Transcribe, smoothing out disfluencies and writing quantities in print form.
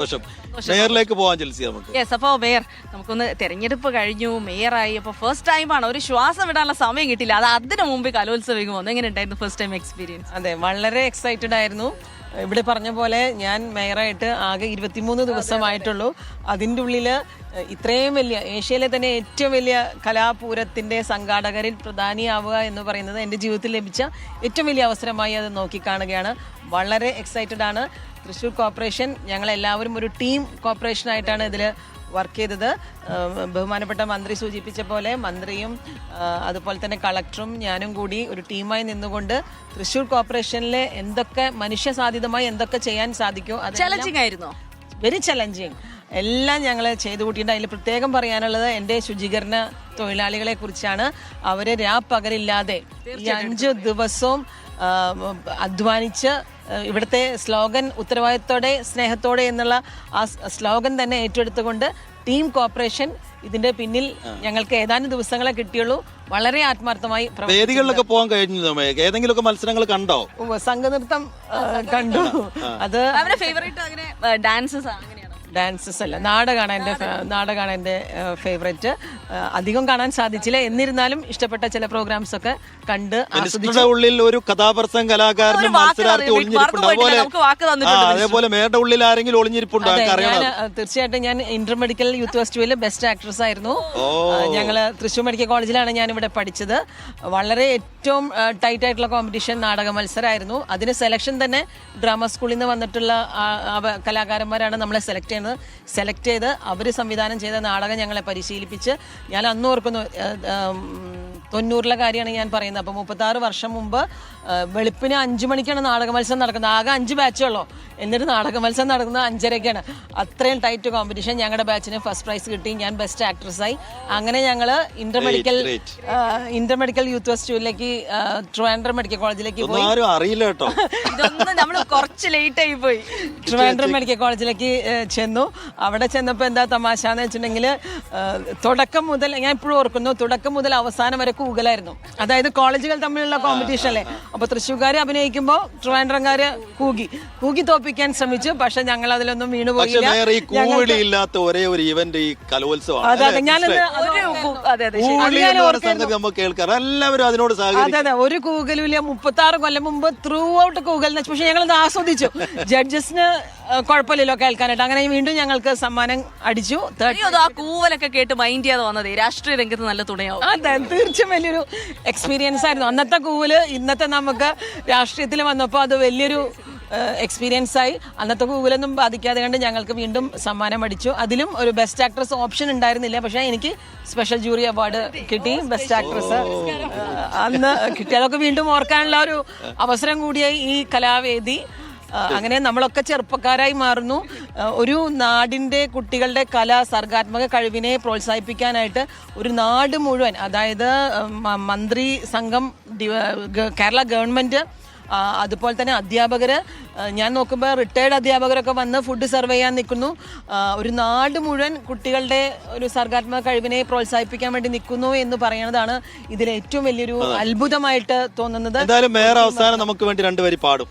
മേയറിലേക്ക് പോവാൻ ചെൽസി നമുക്ക്. യെസ്, അപ്പോൾ മേയർ നമുക്കൊന്ന് തെരഞ്ഞെടുപ്പ് കഴിഞ്ഞു, മേയറായി. അപ്പോൾ ഫസ്റ്റ് ടൈമാണ്, ഒരു ശ്വാസം വിടാനുള്ള സമയം കിട്ടില്ല. അത് അതിനു മുമ്പ് കലോത്സവം വന്നു. എങ്ങനെ ഉണ്ടായിരുന്നു ഫസ്റ്റ് ടൈം എക്സ്പീരിയൻസ്? അതെ, വളരെ എക്സൈറ്റഡ് ആയിരുന്നു. ഇവിടെ പറഞ്ഞ പോലെ ഞാൻ മേയറായിട്ട് ആകെ 23 ദിവസമായിട്ടുള്ളൂ. അതിൻ്റെ ഉള്ളിൽ ഇത്രയും വലിയ ഏഷ്യയിലെ തന്നെ ഏറ്റവും വലിയ കലാപൂരത്തിൻ്റെ സംഘാടകരിൽ പ്രധാനിയാവുക എന്ന് പറയുന്നത് എൻ്റെ ജീവിതത്തിൽ ലഭിച്ച ഏറ്റവും വലിയ അവസരമായി അത് നോക്കിക്കാണുകയാണ്. വളരെ എക്സൈറ്റഡ് ആണ്. തൃശ്ശൂർ കോർപ്പറേഷൻ ഞങ്ങളെല്ലാവരും ഒരു ടീം കോർപ്പറേഷനായിട്ടാണ് ഇതിൽ വർക്ക് ചെയ്തത്. ബഹുമാനപ്പെട്ട മന്ത്രി സൂചിപ്പിച്ച പോലെ മന്ത്രിയും അതുപോലെ തന്നെ കളക്ടറും ഞാനും കൂടി ഒരു ടീമായി നിന്നുകൊണ്ട് തൃശ്ശൂർ കോർപ്പറേഷനിലെ എന്തൊക്കെ മനുഷ്യ സാധ്യതമായി എന്തൊക്കെ ചെയ്യാൻ സാധിക്കുമോ അത് ചലഞ്ചിങ് ആയിരുന്നോ? വെരി ചലഞ്ചിങ് എല്ലാം ഞങ്ങൾ ചെയ്തു കൂട്ടിയിട്ട്. അതിൽ പ്രത്യേകം പറയാനുള്ളത് എൻ്റെ ശുചീകരണ തൊഴിലാളികളെ കുറിച്ചാണ്. അവർ രാപ്പകലില്ലാതെ ഈ 5 ദിവസവും അധ്വാനിച്ച് ഇവിടുത്തെ സ്ലോഗൻ ഉത്തരവാദിത്തോടെ സ്നേഹത്തോടെ എന്നുള്ള ആ സ്ലോഗൻ തന്നെ ഏറ്റെടുത്തുകൊണ്ട് ടീം കോർപ്പറേഷൻ ഇതിന്റെ പിന്നിൽ ഞങ്ങൾക്ക് ഏതാനും ദിവസങ്ങളെ കിട്ടിയുള്ളൂ. വളരെ ആത്മാർത്ഥമായി വേദികളിലൊക്കെ പോകാൻ കഴിഞ്ഞു. ഏതെങ്കിലുമൊക്കെ മത്സരങ്ങൾ കണ്ടോ? സംഘനൃത്തം കണ്ടു. അത് ഫേവറേറ്റ് അങ്ങനെ ഡാൻസസ് അങ്ങനെയാണോ? ഡാൻസസ് അല്ല, നാടകമാണ് എൻ്റെ ഫേവറേറ്റ്. അധികം കാണാൻ സാധിച്ചില്ല, എന്നിരുന്നാലും ഇഷ്ടപ്പെട്ട ചില പ്രോഗ്രാംസ് ഒക്കെ കണ്ട് ആസ്വദിച്ചു. ഉള്ളിൽ ഒരു കഥാപ്രസംഗ കലാകാരനും മത്സരാർത്ഥി ഒളിഞ്ഞിരിപ്പുണ്ട്. അതേപോലെ മേയറുടെ ഉള്ളിൽ ആരെങ്കിലും ഒളിഞ്ഞിരിപ്പുണ്ടോ? തീർച്ചയായിട്ടും ഞാൻ ഇന്റർ മെഡിക്കൽ യൂത്ത് ഫെസ്റ്റിവലിൽ ബെസ്റ്റ് ആക്ട്രസ് ആയിരുന്നു. ഞങ്ങള് തൃശ്ശൂർ മെഡിക്കൽ കോളേജിലാണ് ഞാൻ ഇവിടെ പഠിച്ചത്. വളരെ ഏറ്റവും ടൈറ്റ് ആയിട്ടുള്ള കോമ്പറ്റീഷൻ നാടക മത്സരമായിരുന്നു. അതിന് സെലക്ഷൻ തന്നെ ഡ്രാമ സ്കൂളിൽ നിന്ന് വന്നിട്ടുള്ള കലാകാരന്മാരാണ് നമ്മളെ സെലക്ട് ചെയ്ത് അവർ സംവിധാനം ചെയ്ത നാടകം ഞങ്ങളെ പരിശീലിപ്പിച്ച്, ഞാൻ അന്ന് ഓർക്കുന്നു 90-ലെ കാര്യമാണ് ഞാൻ പറയുന്നത്. അപ്പോൾ 36 വർഷം മുമ്പ് വെളുപ്പിന് 5 മണിക്കാണ് നാടക മത്സരം നടക്കുന്നത്. ആകെ 5 ബാച്ചുള്ളൂ. എന്നിട്ട് നാടക മത്സരം നടക്കുന്നത് 5:30-ക്കാണ്. അത്രയും ടൈറ്റ് കോമ്പറ്റീഷൻ. ഞങ്ങളുടെ ബാച്ചിന് ഫസ്റ്റ് പ്രൈസ് കിട്ടി. ഞാൻ ബെസ്റ്റ് ആക്ട്രസായി. അങ്ങനെ ഞങ്ങൾ ഇന്റർ മെഡിക്കൽ യൂത്ത് ഫെസ്റ്റിവലിലേക്ക് ട്രിവാൻഡ്രം മെഡിക്കൽ കോളേജിലേക്ക് പോയി. അറിയില്ല കേട്ടോ, ഇതൊന്നും നമ്മൾ കുറച്ച് ലേറ്റ് ആയി പോയി. ട്രിവാൻഡ്രം മെഡിക്കൽ കോളേജിലേക്ക് ചെന്നു. അവിടെ ചെന്നപ്പോൾ എന്താ തമാശ എന്ന് വെച്ചിട്ടുണ്ടെങ്കിൽ, തുടക്കം മുതൽ ഞാൻ ഇപ്പോഴും ഓർക്കുന്നു, തുടക്കം മുതൽ അവസാനം വരെ കൂകലായിരുന്നു. അതായത് കോളേജുകൾ തമ്മിലുള്ള കോമ്പറ്റീഷൻ അല്ലേ. അപ്പൊ തൃശ്ശൂർക്കാർ അഭിനയിക്കുമ്പോൾ ട്രിവാൻഡ്രംകാര് കൂകി തോപ്പിക്കാൻ ശ്രമിച്ചു. പക്ഷെ ഞങ്ങൾ അതിലൊന്നും വീണുപോയില്ല. ഒരേ ഒരു ഇവന്റ് ഈ കലോത്സവം. അതെ, ഒരു കൂകലുമില്ല. 36 കൊല്ലം മുമ്പ് ത്രൂ ഔട്ട് കൂകൽ. പക്ഷെ ഞങ്ങളത് ആസ്വദിച്ചു. ജഡ്ജസിന് കുഴപ്പമില്ലല്ലോ കേൾക്കാനായിട്ട്. അങ്ങനെ വീണ്ടും ഞങ്ങൾക്ക് സമ്മാനം അടിച്ചു. ആ കൂവലൊക്കെ കേട്ട് മൈൻഡ് ചെയ്യാതെ വന്നതേ രാഷ്ട്രീയ രംഗത്ത് നല്ല തുണയാവും. അതെ, തീർച്ചയായും വലിയൊരു എക്സ്പീരിയൻസ് ആയിരുന്നു. അന്നത്തെ കൂവല് ഇന്നത്തെ നമുക്ക് രാഷ്ട്രീയത്തിൽ വന്നപ്പോൾ അത് വലിയൊരു എക്സ്പീരിയൻസ് ആയി. അന്നത്തെ കൂവലൊന്നും ബാധിക്കാതെ കണ്ട് ഞങ്ങൾക്ക് വീണ്ടും സമ്മാനം അടിച്ചു. അതിലും ഒരു ബെസ്റ്റ് ആക്ട്രസ് ഓപ്ഷൻ ഉണ്ടായിരുന്നില്ല. പക്ഷെ എനിക്ക് സ്പെഷ്യൽ ജൂറി അവാർഡ് കിട്ടി. ബെസ്റ്റ് ആക്ട്രസ് അന്ന് കിട്ടി. അതൊക്കെ വീണ്ടും ഓർക്കാനുള്ള ഒരു അവസരം കൂടിയായി ഈ കലാവേദി. അങ്ങനെ നമ്മളൊക്കെ ചെറുപ്പക്കാരായി മാറുന്നു. ഒരു നാടിൻ്റെ കുട്ടികളുടെ സർഗാത്മക കഴിവിനെ പ്രോത്സാഹിപ്പിക്കാനായിട്ട് ഒരു നാട് മുഴുവൻ, അതായത് മന്ത്രി സംഘം, കേരള ഗവൺമെൻറ്, അതുപോലെ തന്നെ അധ്യാപകർ, ഞാൻ നോക്കുമ്പോൾ റിട്ടയർഡ് അധ്യാപകരൊക്കെ വന്ന് ഫുഡ് സെർവ് ചെയ്യാൻ നിൽക്കുന്നു. ഒരു നാട് മുഴുവൻ കുട്ടികളുടെ ഒരു സർഗാത്മക കഴിവിനെ പ്രോത്സാഹിപ്പിക്കാൻ വേണ്ടി നിൽക്കുന്നു എന്ന് പറയുന്നതാണ് ഇതിൽ ഏറ്റവും വലിയൊരു അത്ഭുതമായിട്ട് തോന്നുന്നത്. എന്തായാലും മേയർ അവസാനം നമുക്ക് വേണ്ടി 2 വരി പാടും.